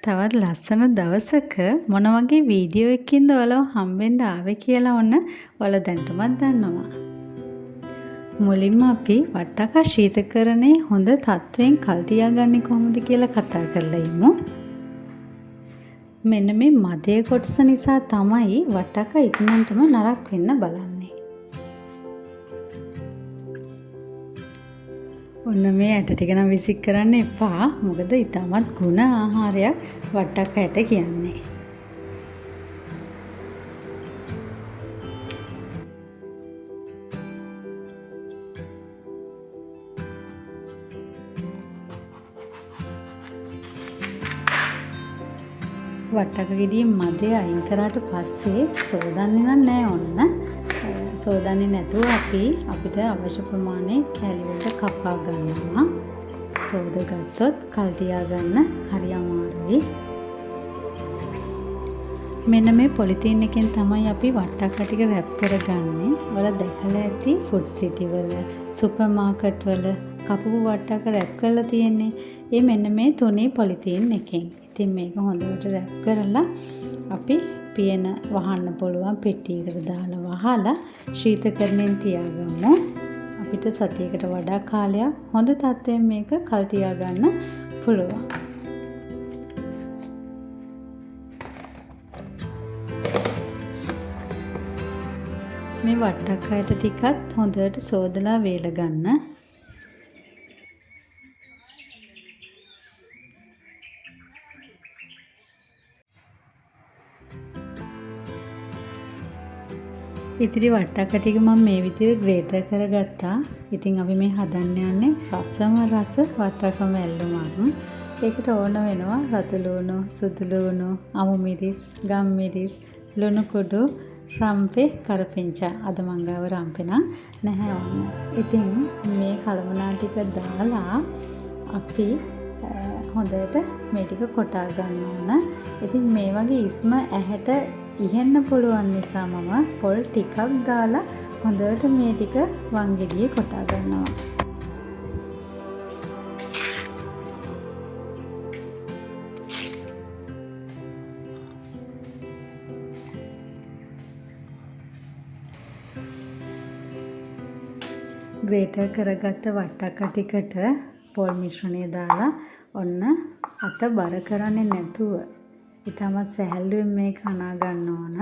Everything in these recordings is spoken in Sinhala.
තවත් ලස්සන දවසක මොන වගේ වීඩියෝ එකකින්ද ඔයාලව හම්බෙන්න ආවේ කියලා ඔන්න ඔයාලා දැනටමත් දන්නවා. මුලින්ම අපි වට්ටක්කා ශීතකරණේ හොඳ තත්වයෙන් කල් තියාගන්නේ කොහොමද කියලා කතා කරලා ඉමු. මෙන්න මේ මදේ කොටස නිසා තමයි වට්ටක්කා ඉක්මනටම නරක් වෙන්න බලන්නේ. ඔන්න මේ ඇට ටික නම් විසික් කරන්න එපා. මොකද ඊටමත් ගුණ ආහාරයක් වට්ටක්කා ඇට කියන්නේ. වට්ටක්කා ගෙඩියෙන් මදේ අයින් කරාට පස්සේ සෝදන්නේ නැහැ ඔන්න. සෝදන්නේ නැතුව අපිට අවශ්‍ය ප්‍රමාණය කැලි වලට කපා ගන්නවා. සෝදගත්තොත් කල් තියාගන්න හරි අමාරුයි. මෙන්න මේ පොලිතීන් එකෙන් තමයි අපි වට්ටක්කා ටික රැප් කරගන්නේ. ඔයාලා දැකලා ඇති ෆුඩ් සිටි වල, සුපර් මාකට් වල කපපු වට්ටක්කා රැප් කරලා තියෙන්නේ. ඒ මෙන්න මේ තුනේ පොලිතීන් එකෙන්. ඉතින් මේක හොඳට රැප් කරලා අපි පියන වහන්න පුළුවන් පෙට්ටියකට දාලා වහලා ශීතකරණයෙන් තියාගමු. අපිට සතියකට වඩා කාලයක් හොඳ තත්ත්වයෙන් මේක කල් තියාගන්න පුළුවන්. මේ වට්ටක්කායට ටිකත් හොඳට සෝදලා වේල ගන්න. ඉතිරි වට්ටක්කා ටික මම මේ විදිහට ග්‍රේටර් කරගත්තා. ඉතින් අපි මේ හදන්න යන්නේ රසම රස වට්ටක්කා මැල්ලුමක්. ඒකට ඕන වෙනවා රතු ලුණු, සුදු ලුණු, අමු මිරිස්, ගම් මිරිස්, ලුණු කුඩු, රම්පේ, කරපිංචා. අද මං ගාව රම්පේ නම් නැහැ වන්න. ඉතින් මේ කලමනා ටික දාලා අපි හොඳට මේ ටික කොටා ගන්න ඕන. ඉතින් මේ වගේ ඉස්ම ඇහැට ඉහෙන්න පුළුවන් නිසා මම පොල් ටිකක් දාලා හොඳට මේ ටික වංගෙඩියේ කොටා ගන්නවා. ග්‍රේටර් කරගත්ත වට්ටක්කා ටිකට පොල් මිශ්‍රණය දාලා ඔන්න අත බර කරන්නේ නැතුව ඉතාමත් සැහැල්ලුවෙන් මේක අනා ගන්න ඕන.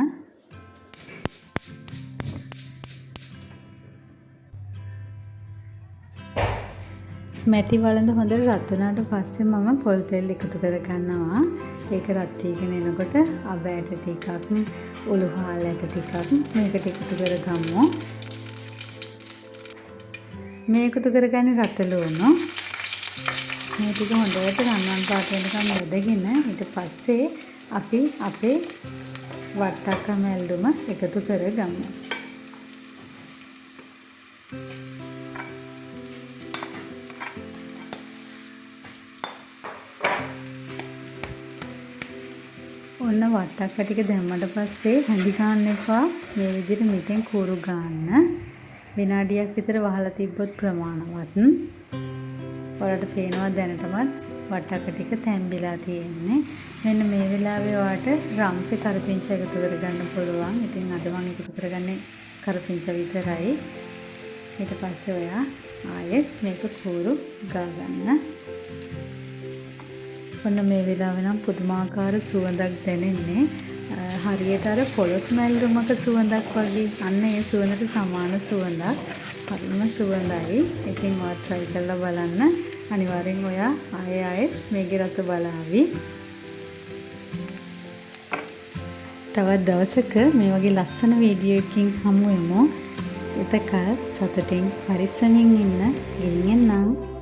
මැටි වලඳ හොඳට රත් වුණාට පස්සේ මම පොල් තෙල් එකතු කර ගන්නවා. ඒක රත් වීගෙන එනකොට අබ ඇට ටිකක්, උළුහාල් ඇට ටිකක් මේකට එකතු කරගමු. මේ එකතු කරගන්නේ රත ලුණු. මේ ටික හොඳට රන්වන් පාට වෙනකම් යොදගෙන ඊට පස්සේ අපි අපේ වට්ටක්කා මැල්ලුම එකතු කරගමු. ඔන්න වට්ටක්කා ටික දැම්මට පස්සේ හැඳි ගන්න එපා. මේ විදිහට මිටෙන් කූරු ගන්න. විනාඩියක් විතර වහලා තිබ්බොත් ප්‍රමාණවත්. ඔයාලට පේනවා දැනටමත් වට්ටක්කා ටික තැම්බිලා තියෙන්නේ. මෙන්න මේ වෙලාවේ ඔයාලට රම්පේ කරපිංච එකතු කරගන්න පුළුවන්. ඉතින් අද මම එකතු කරගන්නේ කරපිංච විතරයි. ඊට පස්සේ ඔයා ආයෙත් මේක කූරු ගා ගන්න. ඔන්න මේ වෙලාවේ නම් පුදුමාකාර සුවඳක් දැනෙන්නේ. හරියට අර පොළොස් මැල්ලුමක සුවඳක් වගේ. අන්න ඒ සුවඳට සමාන සුවඳක්. හරිම සුවඳයි. ඉතින් ඔයා try කරලා බලන්න. අනිවාර්යෙන් ඔයා ආයෙත් මේකේ රස බලාවි. තවත් දවසක මේ වගේ ලස්සන වීඩියෝ එකකින් හමු වෙමු. එතකල් සතුටින් පරිස්සමින් ඉන්න. ගෙනියන්නම්.